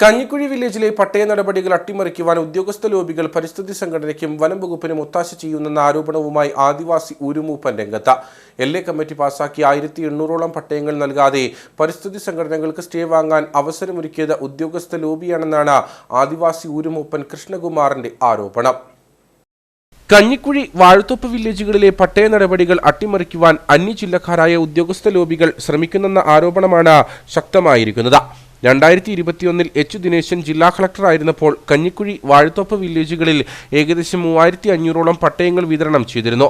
കഞ്ഞിക്കുഴി വില്ലേജിലെ പട്ടയ നടപടികൾ അട്ടിമറിക്കുവാൻ ഉദ്യോഗസ്ഥ ലോബികൾ പരിസ്ഥിതി സംഘടനയ്ക്കും വനം വകുപ്പിനും ഒത്താശ ചെയ്യുന്നെന്ന ആരോപണവുമായി ആദിവാസി ഊരുമൂപ്പൻ രംഗത്ത്. LA കമ്മിറ്റി പാസാക്കിയ 1800ഓളം പട്ടയങ്ങൾ നൽകാതെ പരിസ്ഥിതി സംഘടനകൾക്ക് സ്റ്റേ വാങ്ങാൻ അവസരമൊരുക്കിയത് ഉദ്യോഗസ്ഥ ലോബിയാണെന്നാണ് ആദിവാസി ഊരുമൂപ്പൻ കൃഷ്ണകുമാറിന്റെ ആരോപണം. കഞ്ഞിക്കുഴി വാഴത്തോപ്പ് വില്ലേജുകളിലെ പട്ടയ നടപടികൾ അട്ടിമറിക്കുവാൻ അന്യജില്ലക്കാരായ ഉദ്യോഗസ്ഥ ലോബികൾ ശ്രമിക്കുന്നെന്ന ആരോപണമാണ് ശക്തമായിരിക്കുന്നത്. 2021 H. ദിനേശൻ ജില്ലാ കളക്ടറായിരുന്നപ്പോൾ കഞ്ഞിക്കുഴി വാഴത്തോപ്പ് വില്ലേജുകളിൽ ഏകദേശം 3500ഓളം പട്ടയങ്ങൾ വിതരണം ചെയ്തിരുന്നു.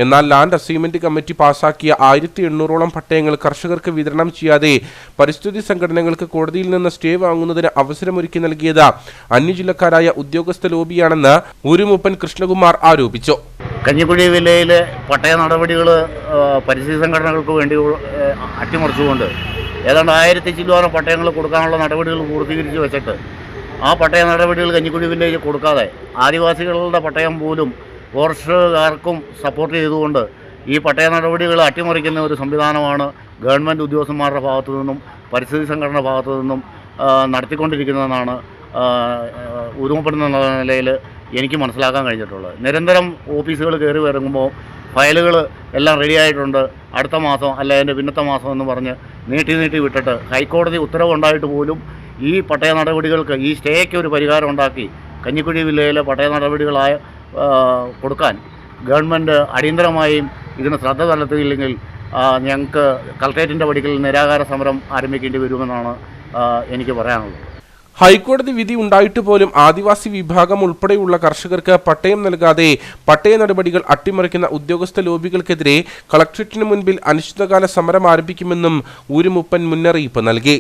എന്നാൽ ലാൻഡ് അസൈൻമെന്റ് കമ്മിറ്റി പാസാക്കിയ 1800ഓളം പട്ടയങ്ങൾ കർഷകർക്ക് വിതരണം ചെയ്യാതെ പരിസ്ഥിതി സംഘടനകൾക്ക് കോടതിയിൽ നിന്ന് സ്റ്റേ വാങ്ങുന്നതിന് അവസരമൊരുക്കി നൽകിയത് അന്യജില്ലക്കാരായ ഉദ്യോഗസ്ഥ ലോബിയാണെന്ന് ഊരുമൂപ്പൻ കൃഷ്ണകുമാർ ആരോപിച്ചു. കഞ്ഞിക്കുഴി വില്ലേജിലെ പട്ടയ നടപടികൾ പരിസ്ഥിതി സംഘടനകൾക്ക് വേണ്ടി അട്ടിമറിച്ചുകൊണ്ട് ഏതാണ്ട് 1000 ചില്ലുവാനം പട്ടയങ്ങൾ കൊടുക്കാനുള്ള നടപടികൾ പൂർത്തീകരിച്ച് വെച്ചിട്ട് ആ പട്ടയ നടപടികൾ കഞ്ഞിക്കുഴി വില്ലേജ് കൊടുക്കാതെ ആദിവാസികളുടെ പട്ടയം പോലും ഫോറസ്റ്റുകാർക്കും സപ്പോർട്ട് ചെയ്തുകൊണ്ട് ഈ പട്ടയ നടപടികൾ അട്ടിമറിക്കുന്ന ഒരു സംവിധാനമാണ് ഗവൺമെൻറ് ഉദ്യോഗസ്ഥന്മാരുടെ ഭാഗത്തു നിന്നും പരിസ്ഥിതി സംഘടന ഭാഗത്തു നിന്നും നടത്തിക്കൊണ്ടിരിക്കുന്നതെന്നാണ് ഉരുമപ്പെടുന്ന നിലയിൽ എനിക്ക് മനസ്സിലാക്കാൻ കഴിഞ്ഞിട്ടുള്ളത്. നിരന്തരം ഓഫീസുകൾ കയറി ഇറങ്ങുമ്പോൾ ഫയലുകൾ എല്ലാം റെഡിയായിട്ടുണ്ട്, അടുത്ത മാസം അല്ല അതിൻ്റെ പിന്നത്തെ മാസം എന്ന് പറഞ്ഞ് നീട്ടി വിട്ടിട്ട് ഹൈക്കോടതി ഉത്തരവുണ്ടായിട്ട് പോലും ഈ പട്ടയ നടപടികൾക്ക് ഈ സ്റ്റേയ്ക്ക് ഒരു പരിഹാരം ഉണ്ടാക്കി കഞ്ഞിക്കുഴി വില്ലേജിലെ പട്ടയ നടപടികളായ കൊടുക്കാൻ ഗവൺമെൻറ് അടിയന്തരമായും ഇതിന് ശ്രദ്ധ ചെലുത്തിയില്ലെങ്കിൽ ഞങ്ങൾക്ക് കളക്ടറേറ്റിൻ്റെ പടിക്കൽ നിരാഹാര സമരം ആരംഭിക്കേണ്ടി വരുമെന്നാണ് എനിക്ക് പറയാനുള്ളത്. ഹൈക്കോടതി വിധി ഉണ്ടായിട്ട് പോലും ആദിവാസി വിഭാഗം ഉൾപ്പെടെയുള്ള കർഷകർക്ക് പട്ടയം നൽകാതെ പട്ടയ നടപടികൾ അട്ടിമറിക്കുന്ന ഉദ്യോഗസ്ഥ ലോബികൾക്കെതിരെ കളക്ടറേറ്റിന് മുൻപിൽ അനിശ്ചിതകാല സമരം ആരംഭിക്കുമെന്നും ഊരുമൂപ്പൻ മുന്നറിയിപ്പ് നൽകി.